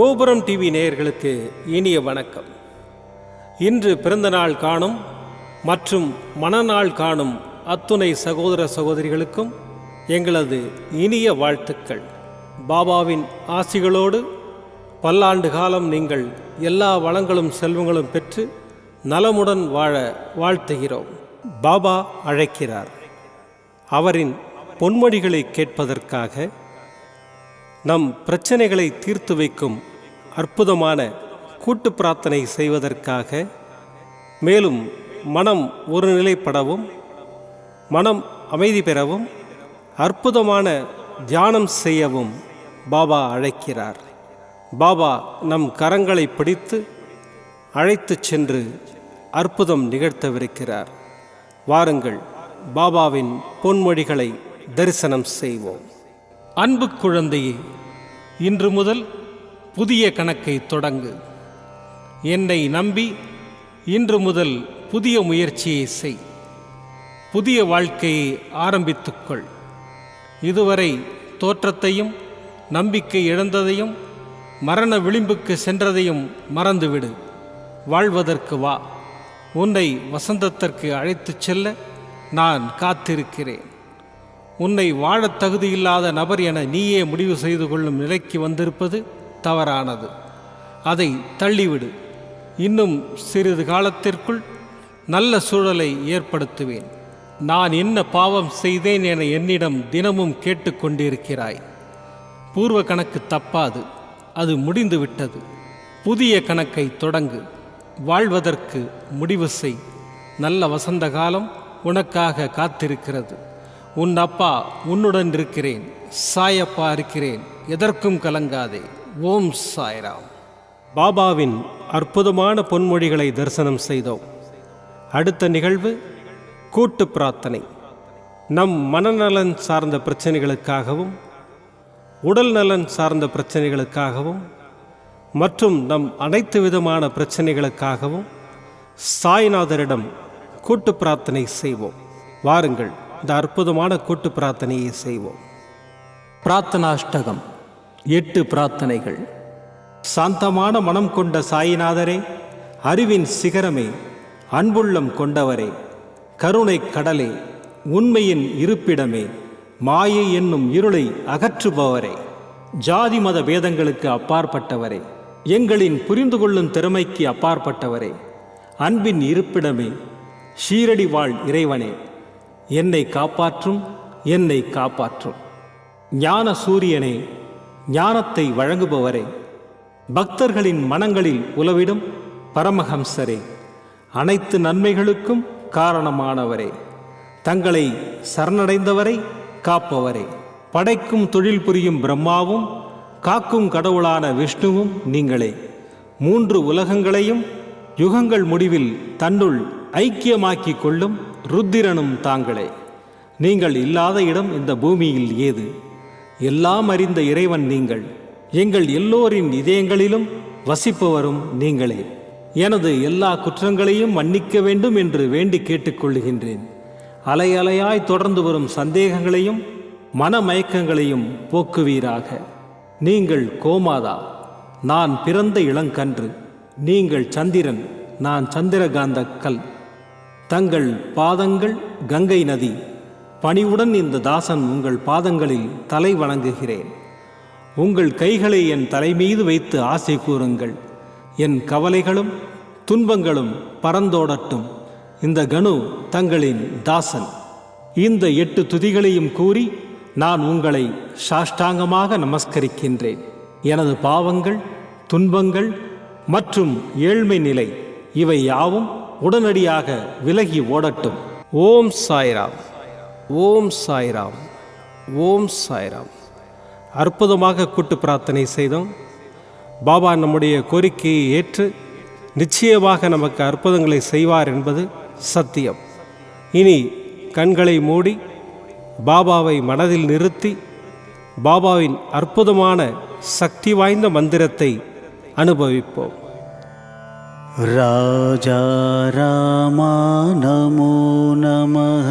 கோபுரம் டிவி நேயர்களுக்கு இனிய வணக்கம். இன்று பிறந்தநாள் காணும் மற்றும் மணநாள் காணும் அத்துணை சகோதர சகோதரிகளுக்கும் எங்களது இனிய வாழ்த்துக்கள். பாபாவின் ஆசிகளோடு பல்லாண்டு காலம் நீங்கள் எல்லா வளங்களும் செல்வங்களும் பெற்று நலமுடன் வாழ வாழ்த்துகிறோம். பாபா அழைக்கிறார். அவரின் பொன்மொழிகளை கேட்பதற்காக, நம் பிரச்சனைகளை தீர்த்து வைக்கும் அற்புதமான கூட்டு பிரார்த்தனை செய்வதற்காக, மேலும் மனம் ஒருநிலைப்படவும் மனம் அமைதி பெறவும் அற்புதமான தியானம் செய்யவும் பாபா அழைக்கிறார். பாபா நம் கரங்களை பிடித்து அழைத்து சென்று அற்புதம் நிகழ்த்தவிருக்கிறார். வாருங்கள், பாபாவின் பொன்மொழிகளை தரிசனம் செய்வோம். அன்பு குழந்தையே, இன்று முதல் புதிய கணக்கை தொடங்கு. என்னை நம்பி இன்று முதல் புதிய முயற்சியை செய். புதிய வாழ்க்கையை ஆரம்பித்துக்கொள். இதுவரை தோற்றத்தையும் நம்பிக்கை இழந்ததையும் மரண விளிம்புக்கு சென்றதையும் மறந்துவிடு. வாழ்வதற்கு வா. உன்னை வசந்தத்திற்கு அழைத்துச் செல்ல நான் காத்திருக்கிறேன். உன்னை வாழத் தகுதியில்லாத நபர் என நீயே முடிவு செய்து கொள்ளும் நிலைக்கு வந்திருப்பது தவறானது. அதை தள்ளிவிடு. இன்னும் சிறிது காலத்திற்குள் நல்ல சூழலை ஏற்படுத்துவேன். நான் என்ன பாவம் செய்தேன் என என்னிடம் தினமும் கேட்டுக்கொண்டிருக்கிறாய். பூர்வ கணக்கு தப்பாது. அது முடிந்துவிட்டது. புதிய கணக்கை தொடங்கு. வாழ்வதற்கு முடிவு செய். நல்ல வசந்த காலம் உனக்காக காத்திருக்கிறது. உன் அப்பா உன்னுடன் இருக்கிறேன். சாயப்பா இருக்கிறேன். எதற்கும் கலங்காதே. ஓம் சாய்ராம். பாபாவின் அற்புதமான பொன்மொழிகளை தரிசனம் செய்தோம். அடுத்த நிகழ்வு கூட்டு பிரார்த்தனை. நம் மனநலன் சார்ந்த பிரச்சனைகளுக்காகவும் உடல் நலன் சார்ந்த பிரச்சனைகளுக்காகவும் மற்றும் நம் அனைத்து விதமான பிரச்சனைகளுக்காகவும் சாய்நாதரிடம் கூட்டு பிரார்த்தனை செய்வோம். வாருங்கள், இந்த அற்புதமான கூட்டு பிரார்த்தனையை செய்வோம். பிரார்த்தனாஷ்டகம். 8 பிரார்த்தனைகள். சாந்தமான மனம் கொண்ட சாயிநாதரே, அறிவின் சிகரமே, அன்புள்ளம் கொண்டவரே, கருணை கடலே, உண்மையின் இருப்பிடமே, மாயை என்னும் இருளை அகற்றுபவரே, ஜாதி மத பேதங்களுக்கு அப்பாற்பட்டவரே, எங்களின் புரிந்து கொள்ளும் திறமைக்கு அப்பாற்பட்டவரே, அன்பின் இருப்பிடமே, ஷீரடி வாழ் இறைவனே, என்னை காப்பாற்றும், என்னை காப்பாற்றும். ஞான சூரியனே, ஞானத்தை வழங்குபவரே, பக்தர்களின் மனங்களில் உலவிடும் பரமஹம்சரே, அனைத்து நன்மைகளுக்கும் காரணமானவரே, தங்களை சரணடைந்தவரை காப்பவரே, படைக்கும் தொழில் புரியும் பிரம்மாவும் காக்கும் கடவுளான விஷ்ணுவும் நீங்களே. 3 உலகங்களையும் யுகங்கள் முடிவில் தன்னுள் ஐக்கியமாக்கிக் கொள்ளும் ருத்திரனும் தாங்களே. நீங்கள் இல்லாத இடம் இந்த பூமியில் ஏது? எல்லாம் அறிந்த இறைவன் நீங்கள். எங்கள் எல்லோரின் இதயங்களிலும் வசிப்பவரும் நீங்களே. எனது எல்லா குற்றங்களையும் மன்னிக்க வேண்டும் என்று வேண்டி கேட்டுக்கொள்ளுகின்றேன். அலை அலையாய் தொடர்ந்து வரும் சந்தேகங்களையும் மனமயக்கங்களையும் போக்குவீராக. நீங்கள் கோமாதா, நான் பிறந்த இளங்கன்று. நீங்கள் சந்திரன், நான் சந்திரகாந்த கல். தங்கள் பாதங்கள் கங்கை நதி. பணிவுடன் இந்த தாசன் உங்கள் பாதங்களில் தலை வணங்குகிறேன். உங்கள் கைகளை என் தலைமீது வைத்து ஆசை கூறுங்கள். என் கவலைகளும் துன்பங்களும் பறந்தோடட்டும். இந்த கணு தங்களின் தாசன். இந்த 8 துதிகளையும் கூறி நான் உங்களை சாஷ்டாங்கமாக நமஸ்கரிக்கின்றேன். எனது பாவங்கள், துன்பங்கள் மற்றும் ஏழ்மை நிலை இவை யாவும் உடனடியாக விலகி ஓடட்டும். ஓம் சாய்ராம், ஓம் சாய்ராம், ஓம் சாய்ராம். அற்புதமாக கூட்டு பிரார்த்தனை செய்தோம். பாபா நம்முடைய கோரிக்கையை ஏற்று நிச்சயமாக நமக்கு அற்புதங்களை செய்வார் என்பது சத்தியம். இனி கண்களை மூடி பாபாவை மனதில் நிறுத்தி பாபாவின் அற்புதமான சக்தி வாய்ந்த மந்திரத்தை அனுபவிப்போம். ராஜா ராமா நமோ நமः.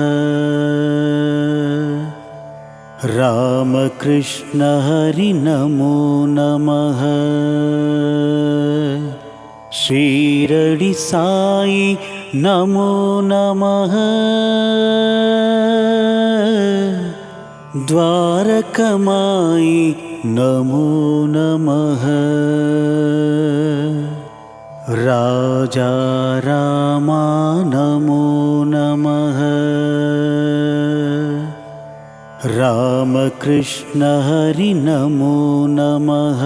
रामकृष्ण हरि नमो नमः। शिरडी साई नमो नमः। द्वारकमाई नमो नमः। राजा रामा नमो नमः। रामकृष्ण हरि नमो नमः।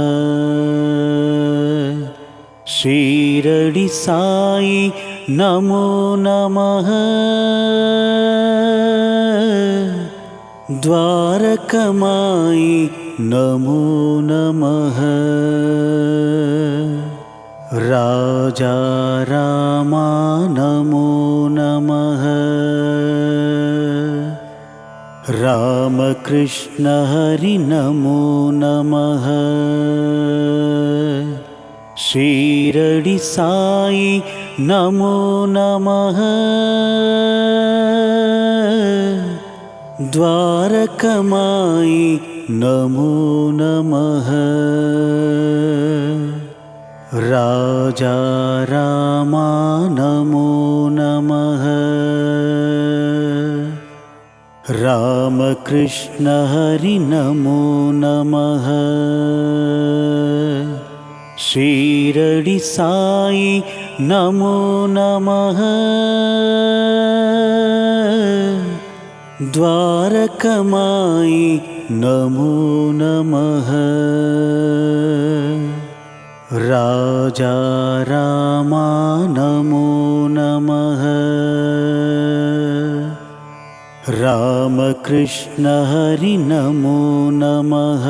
शिरडी साई नमो नमः। द्वारकमाई नमो नमः। राजा रामा नमो नमः। रामकृष्ण हरि नमो नमः। शिरडी साई नमो नमः। द्वारकमाई नमो नमः। राजा रामा नमो नमः। रामकृष्ण हरि नमो नमः। शिरडी साई नमो नमः। द्वारकमाई नमो नमः। राजा रामा नमो नमः। रामकृष्ण हरि नमो नमः।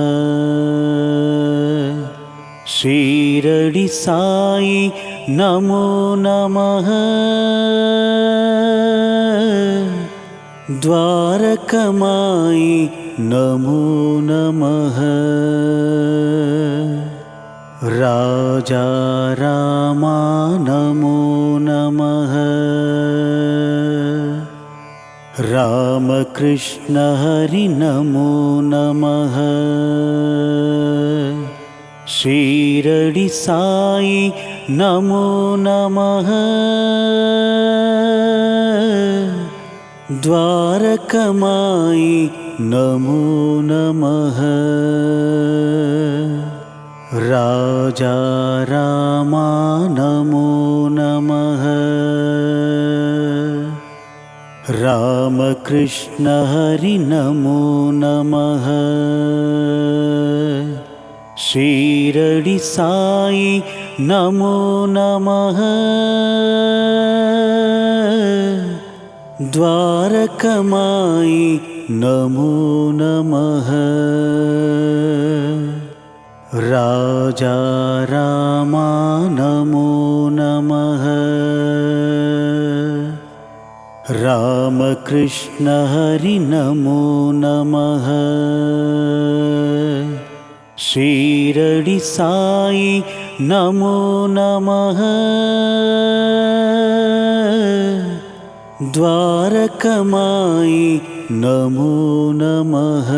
शिरडी साई नमो नमः। द्वारकमाई नमो नमः। राजा रामा नमो नमः। रामकृष्ण हरि नमो नमः। शिरडी साई नमो नमः। द्वारकमाई नमो नमः। राजा रामा नमो नमः। रामकृष्ण हरि नमो नमः। शिरडी साई नमो नमः। द्वारकमाई नमो नमः। राजा रामा नमो नमः। रामकृष्ण हरि नमो नमः। शिरडी साई नमो नमः। द्वारकमाई नमो नमः।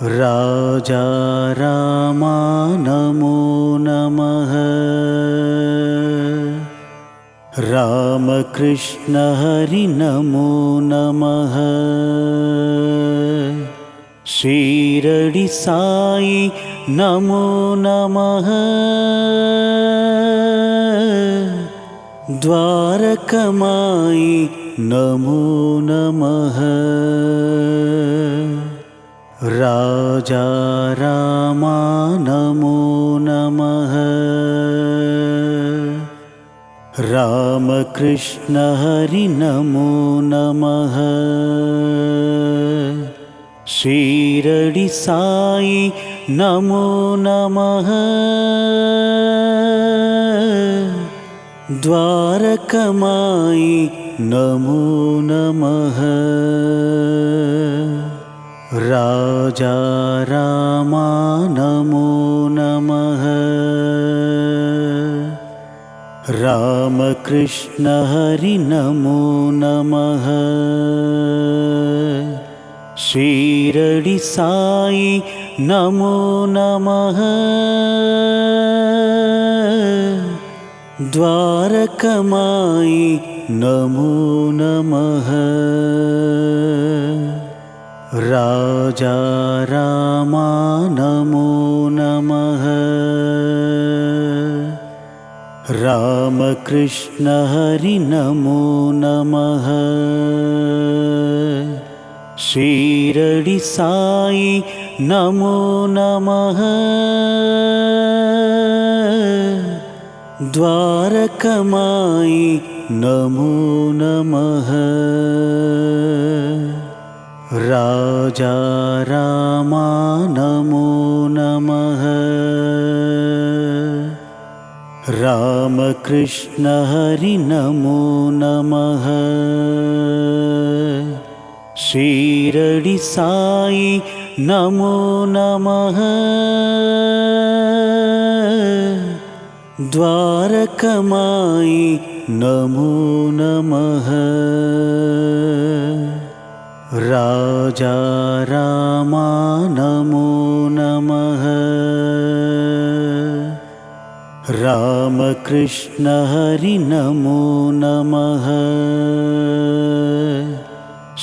राजा रामा नमो नमः। रामकृष्ण हरि नमो नमः। शिरडी साई नमो नमः। द्वारकमाई नमो नमः। राजा रामा नमो नमः। रामकृष्ण हरि नमो नमः। शिरडी साई नमो नमः। द्वारकमाई नमो नमः। राजा रामा नमो नमः। रामकृष्ण हरि नमो नमः। ஷீரடி சாயி நமோ நமः. द्वारकमायि नमो नमः. राजा रामा नमो नमः. रामकृष्ण हरि नमो नमः. ஷீரடி சாயி நமோ நமः. द्वारकमायि नमो नमः. राजा रामा नमो नमः. रामकृष्ण हरि नमो नमः. ஷீரடி சாயி நமோ நமः. द्वारकमायि नमो नमः. राजा रामा नमो नमः. रामकृष्ण हरि नमो नमः.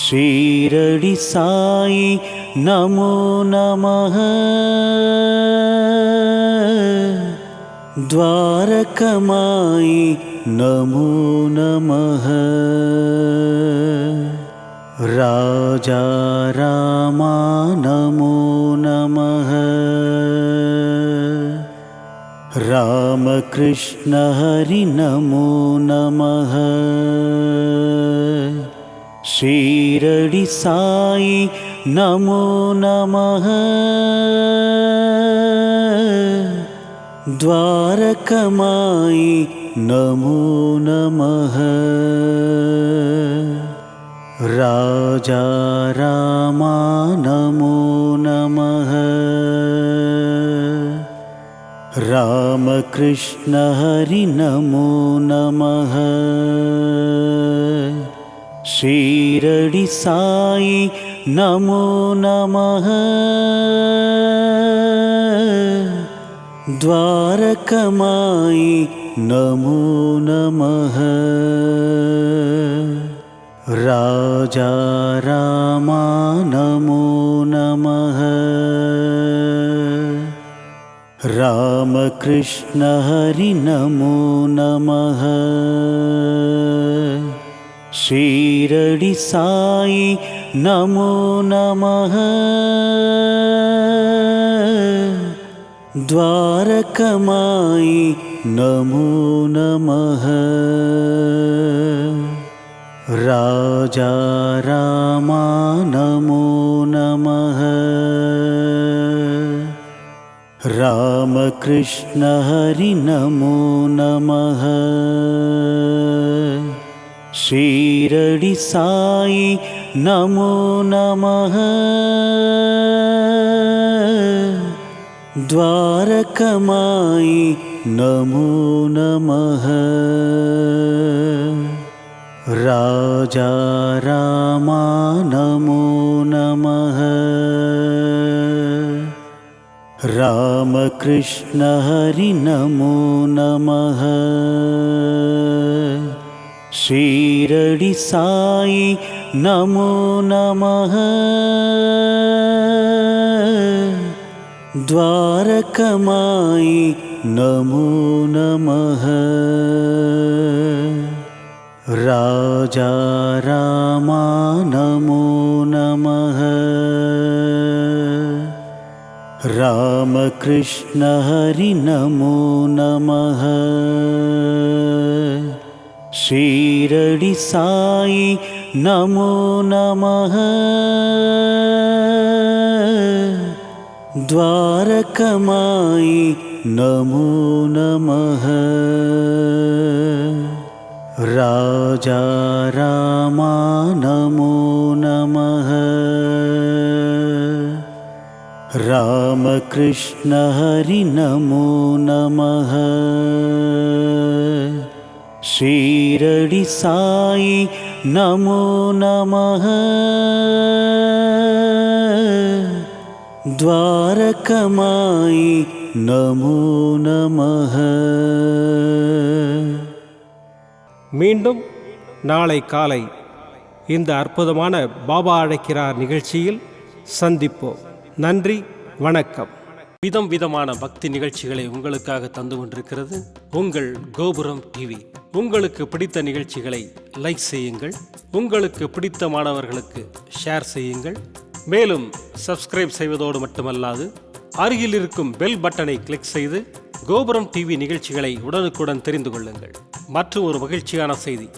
ஷீரடி சாயி நமோ நமः. द्वारकमायि नमो नमः. राजा रामा नमो नमः. रामकृष्ण हरि नमो नमः. ஷீரடி சாயி நமோ நமः. द्वारकमायि नमो नमः. राजा रामा नमो नमः. रामकृष्ण हरि नमो नमः. ஷீரடி சாயி நமோ நமः. द्वारकमायि नमो नमः. राजा रामा नमो नमः. रामकृष्ण हरि नमो नमः. ஷீரடி சாயி நமோ நமः. द्वारकमायि नमो नमः. राजा रामा नमो नमः. रामकृष्ण हरि नमो नमः. ஷீரடி சாயி நமோ நமः. द्वारकमायि नमो नमः. राजा रामा नमो नमः. रामकृष्ण हरि नमो नमः. ஷீரடி சாயி நமோ நமः. द्वारकमायि नमो नमः. राजा रामा नमो नमः. रामकृष्ण हरि नमो नमः. ஷீரடி சாயி நமோ நமः. द्वारकमायि नमो नमः. राजा रामा नमो नमः. रामकृष्ण हरि नमो नमः. ஷீரடி சாயி நமோ நமः. द्वारकमायि நமோ நமः. மீண்டும் நாளை காலை இந்த அற்புதமான பாபா அழைக்கிறார் நிகழ்ச்சியில் சந்திப்போம். நன்றி, வணக்கம். விதம் விதமான பக்தி நிகழ்ச்சிகளை உங்களுக்காக தந்து கொண்டிருக்கிறது உங்கள் கோபுரம் டிவி. உங்களுக்கு பிடித்த நிகழ்ச்சிகளை லைக் செய்யுங்கள், உங்களுக்கு பிடித்த மாணவர்களுக்கு ஷேர் செய்யுங்கள். மேலும் சப்ஸ்கிரைப் செய்வதோடு மட்டுமல்லாது அருகில் இருக்கும் பெல் பட்டனை கிளிக் செய்து கோபுரம் டிவி நிகழ்ச்சிகளை உடனுக்குடன் தெரிந்து கொள்ளுங்கள். மற்றும் ஒரு மகிழ்ச்சியான செய்தி,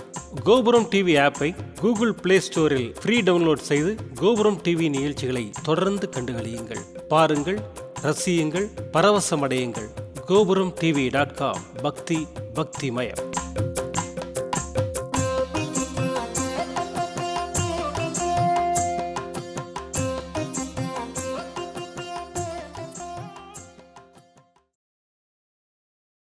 கோபுரம் டிவி ஆப்பை கூகுள் பிளே ஸ்டோரில் ஃப்ரீ டவுன்லோட் செய்து கோபுரம் டிவி நிகழ்ச்சிகளை தொடர்ந்து கண்டுகளியுங்கள். பாருங்கள், ரசியுங்கள், பரவசமடையுங்கள். gopuramtv.com. பக்தி பக்திமயம்.